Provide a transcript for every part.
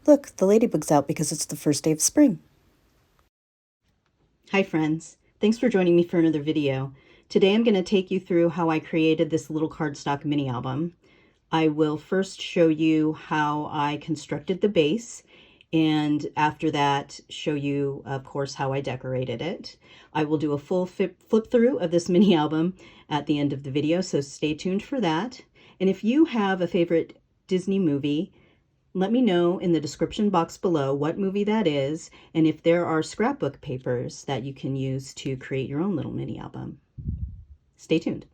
Look, the ladybug's out because it's the first day of spring. Hi friends, thanks for joining me for another video. Today I'm going to take you through how I created this little cardstock mini album. I will first show you how I constructed the base, and after that show you, of course, how I decorated it. I will do a full flip through of this mini album at the end of the video, so stay tuned for that. And if you have a favorite Disney movie, let me know in the description box below what movie that is, and if there are scrapbook papers that you can use to create your own little mini album. Stay tuned.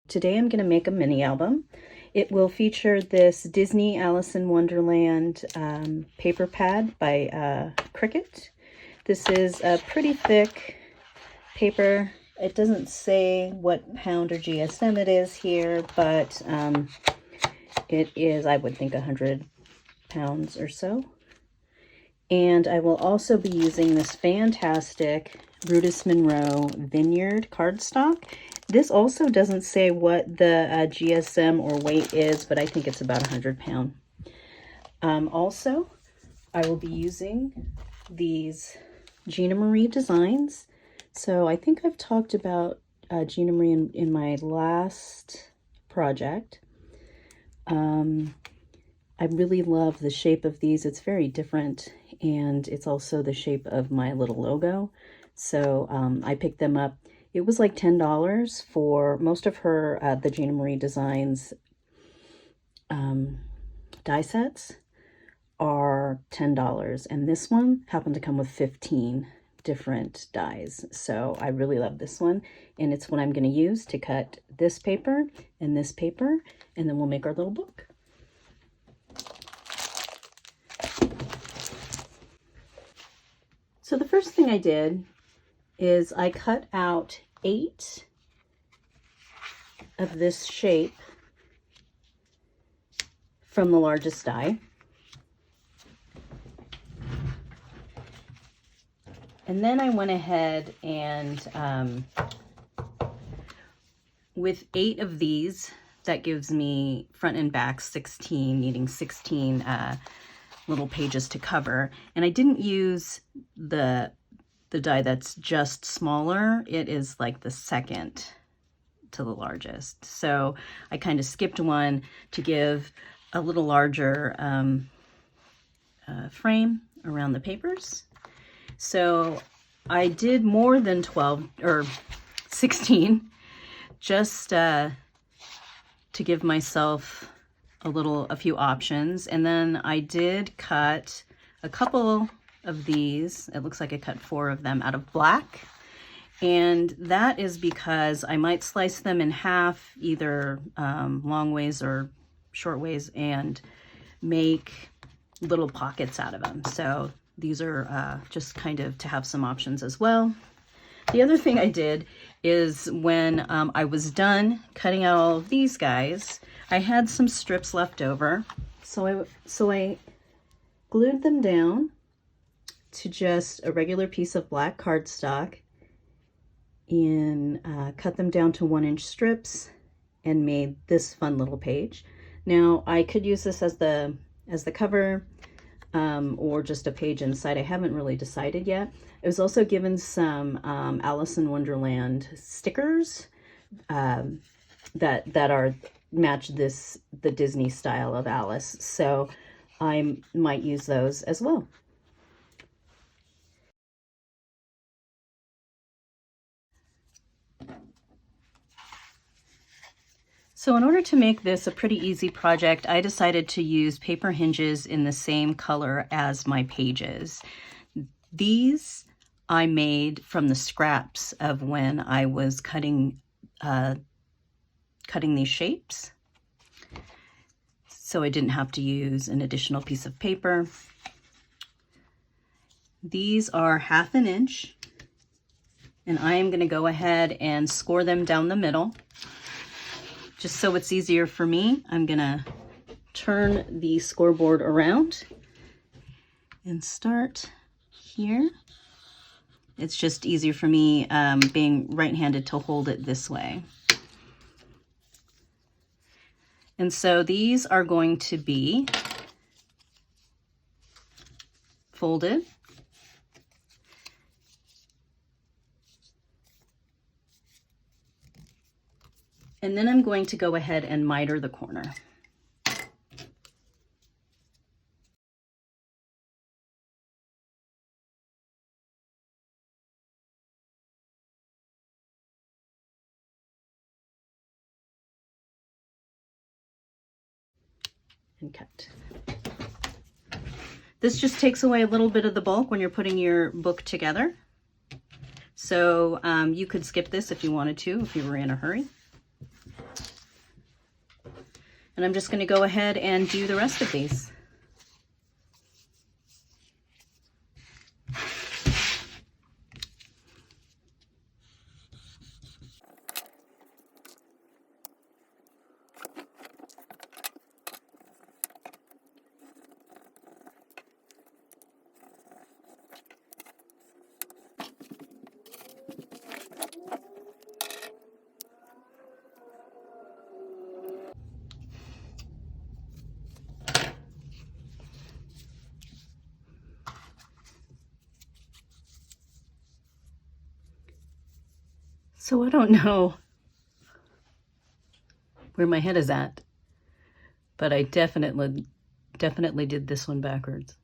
Today I'm going to make a mini album. It will feature this Disney Alice in Wonderland paper pad by Cricut. This is a pretty thick paper. It doesn't say what pound or GSM it is here, but it is, I would think, 100 pounds or so. And I will also be using this fantastic Brutus Monroe Vineyard cardstock. This also doesn't say what the GSM or weight is, but I think it's about 100 pound. Also, I will be using these Gina Marie designs. So I think I've talked about Gina Marie in my last project. I really love the shape of these. It's very different, and it's also the shape of my little logo. So I picked them up. It was like $10 for most of her, the Gina Marie designs die sets are $10, and this one happened to come with 15 different dies. So I really love this one, and it's what I'm going to use to cut this paper, and then we'll make our little book. So the first thing I did is I cut out 8 of this shape from the largest die. And then I went ahead and with 8 of these, that gives me front and back 16, needing 16 little pages to cover. And I didn't use the die that's just smaller. It is like the second to the largest. So I kind of skipped one to give a little larger frame around the papers. So I did more than 12 or 16 just to give myself a few options. And then I did cut a couple of these. It looks like I cut 4 of them out of black. And that is because I might slice them in half, either long ways or short ways, and make little pockets out of them. So these are just kind of to have some options as well. The other thing I did is when I was done cutting out all of these guys, I had some strips left over. So I glued them down to just a regular piece of black cardstock and cut them down to 1-inch strips and made this fun little page. Now I could use this as the cover, or just a page inside. I haven't really decided yet. I was also given some Alice in Wonderland stickers that are match the Disney style of Alice, so I might use those as well. So in order to make this a pretty easy project, I decided to use paper hinges in the same color as my pages. These I made from the scraps of when I was cutting these shapes. So I didn't have to use an additional piece of paper. These are 1/2 inch, and I am going to go ahead and score them down the middle. Just so it's easier for me, I'm gonna turn the scoreboard around and start here. It's just easier for me being right-handed to hold it this way. And so these are going to be folded. And then I'm going to go ahead and miter the corner. And cut. This just takes away a little bit of the bulk when you're putting your book together. So you could skip this if you wanted to, if you were in a hurry. And I'm just going to go ahead and do the rest of these. So I don't know where my head is at, but I definitely did this one backwards.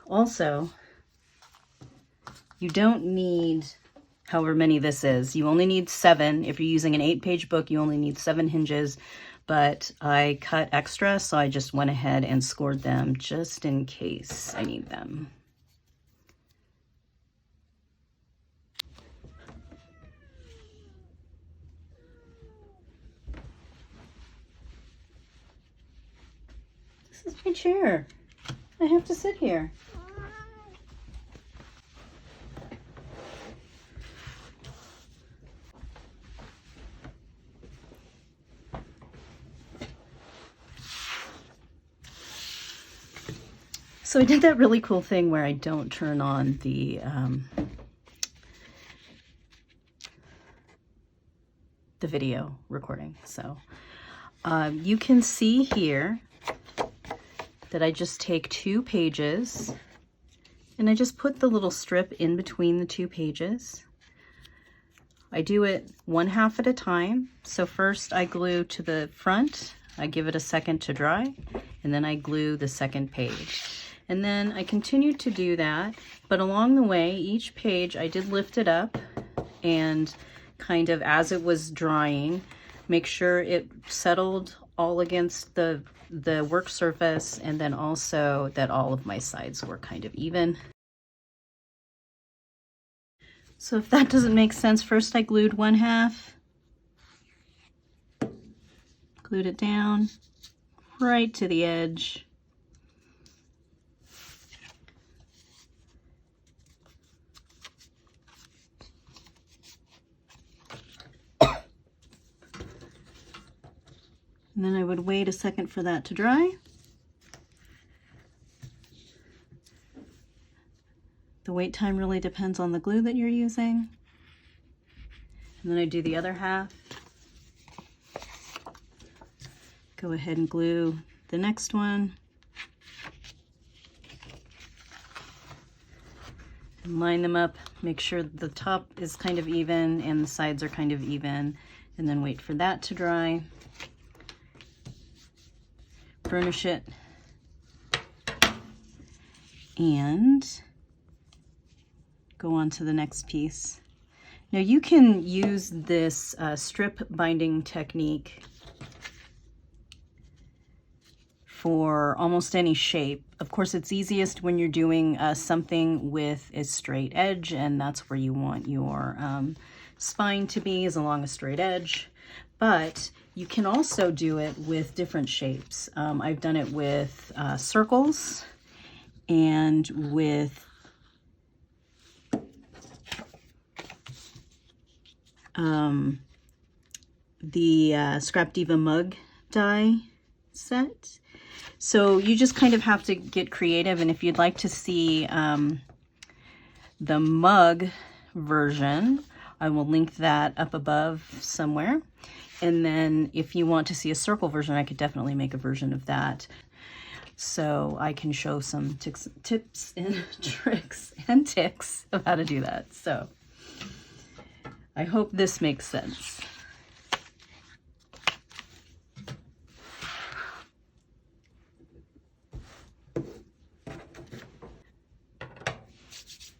Also, you don't need however many this is. You only need 7. If you're using an 8-page book, you only need 7 hinges. But I cut extra, so I just went ahead and scored them just in case I need them. This is my chair. I have to sit here. So I did that really cool thing where I don't turn on the video recording. So you can see here that I just take 2 pages and I just put the little strip in between the 2 pages. I do it 1/2 at a time. So first I glue to the front, I give it a second to dry, and then I glue the second page. And then I continued to do that, but along the way, each page I did lift it up and kind of, as it was drying, make sure it settled all against the work surface, and then also that all of my sides were kind of even. So if that doesn't make sense, first I glued 1/2, glued it down right to the edge. And then I would wait a second for that to dry. The wait time really depends on the glue that you're using. And then I do the other half. Go ahead and glue the next one. And line them up, make sure the top is kind of even and the sides are kind of even, and then wait for that to dry. Burnish it, and go on to the next piece. Now you can use this strip binding technique for almost any shape. Of course, it's easiest when you're doing something with a straight edge, and that's where you want your spine to be, is along a straight edge. But you can also do it with different shapes. I've done it with circles and with the Scrap Diva mug die set. So you just kind of have to get creative, and if you'd like to see the mug version. I will link that up above somewhere. And then if you want to see a circle version, I could definitely make a version of that. So I can show some tips and tricks and ticks of how to do that. So I hope this makes sense.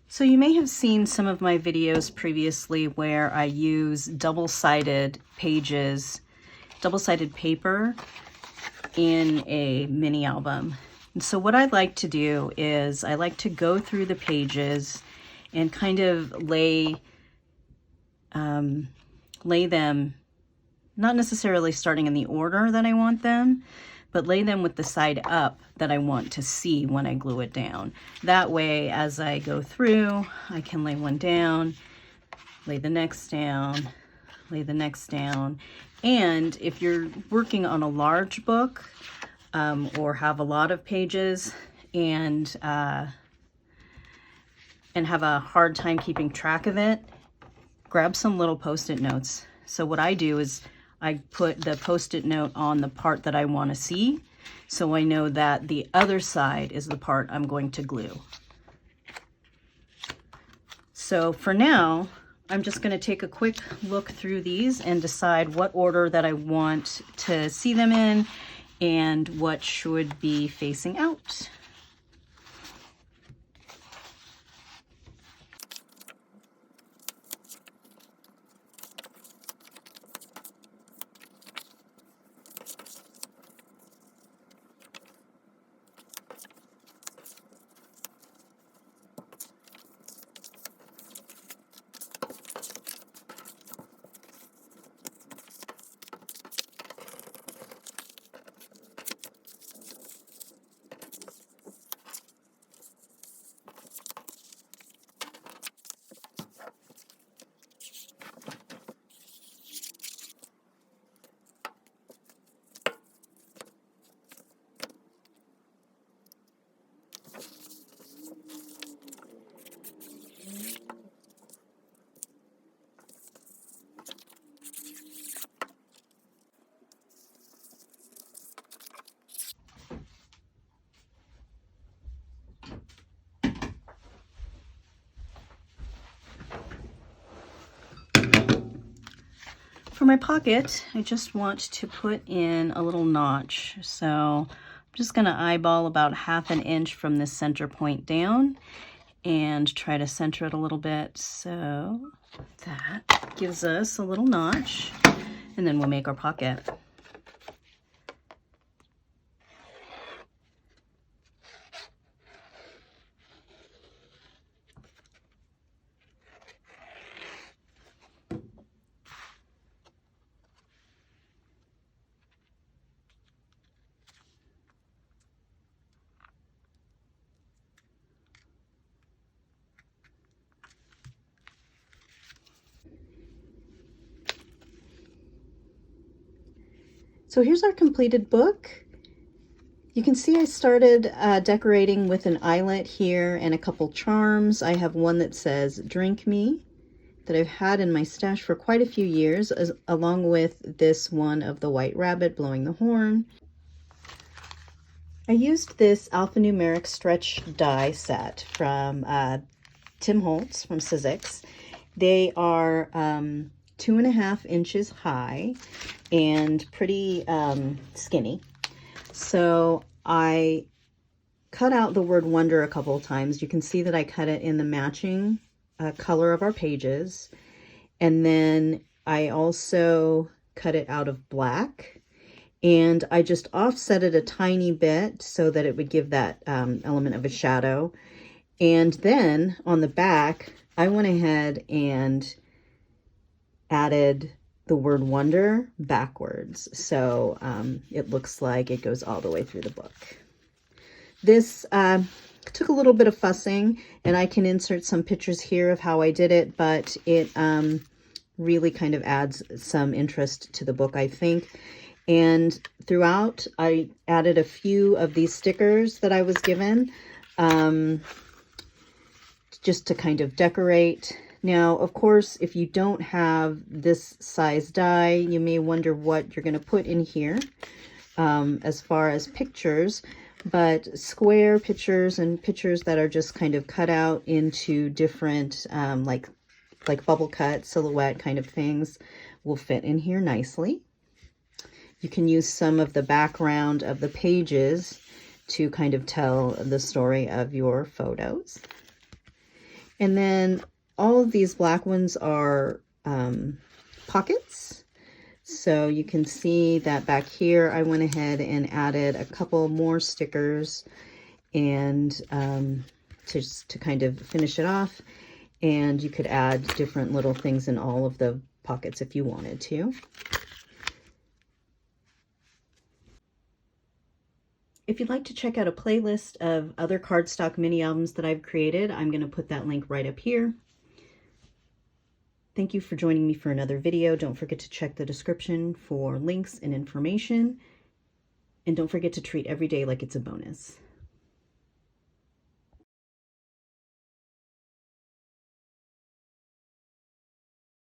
So you may have seen some of my videos previously where I use double-sided pages, double-sided paper in a mini album. And so what I like to do is I like to go through the pages and kind of lay them, not necessarily starting in the order that I want them, but lay them with the side up that I want to see when I glue it down. That way, as I go through, I can lay one down, lay the next down, lay the next down. And if you're working on a large book or have a lot of pages and have a hard time keeping track of it, grab some little Post-it notes. So what I do is I put the Post-it note on the part that I want to see, so I know that the other side is the part I'm going to glue. So for now, I'm just going to take a quick look through these and decide what order that I want to see them in and what should be facing out. For my pocket, I just want to put in a little notch. So I'm just going to eyeball about 1/2 inch from this center point down and try to center it a little bit. So that gives us a little notch, and then we'll make our pocket. So here's our completed book. You can see I started decorating with an eyelet here and a couple charms. I have one that says "Drink Me" that I've had in my stash for quite a few years, along with this one of the white rabbit blowing the horn. I used this alphanumeric stretch die set from Tim Holtz from Sizzix. They are 2.5 inches high and pretty skinny. So I cut out the word wonder a couple of times. You can see that I cut it in the matching color of our pages. And then I also cut it out of black. And I just offset it a tiny bit so that it would give that element of a shadow. And then on the back, I went ahead and added the word wonder backwards. So it looks like it goes all the way through the book. This took a little bit of fussing, and I can insert some pictures here of how I did it, but it really kind of adds some interest to the book, I think. And throughout, I added a few of these stickers that I was given just to kind of decorate Now, of course, if you don't have this size die, you may wonder what you're going to put in here as far as pictures, but square pictures and pictures that are just kind of cut out into different like bubble cut, silhouette kind of things will fit in here nicely. You can use some of the background of the pages to kind of tell the story of your photos. And then all of these black ones are pockets. So you can see that back here, I went ahead and added a couple more stickers and to kind of finish it off. And you could add different little things in all of the pockets if you wanted to. If you'd like to check out a playlist of other cardstock mini albums that I've created, I'm going to put that link right up here. Thank you for joining me for another video. Don't forget to check the description for links and information. And don't forget to treat every day like it's a bonus.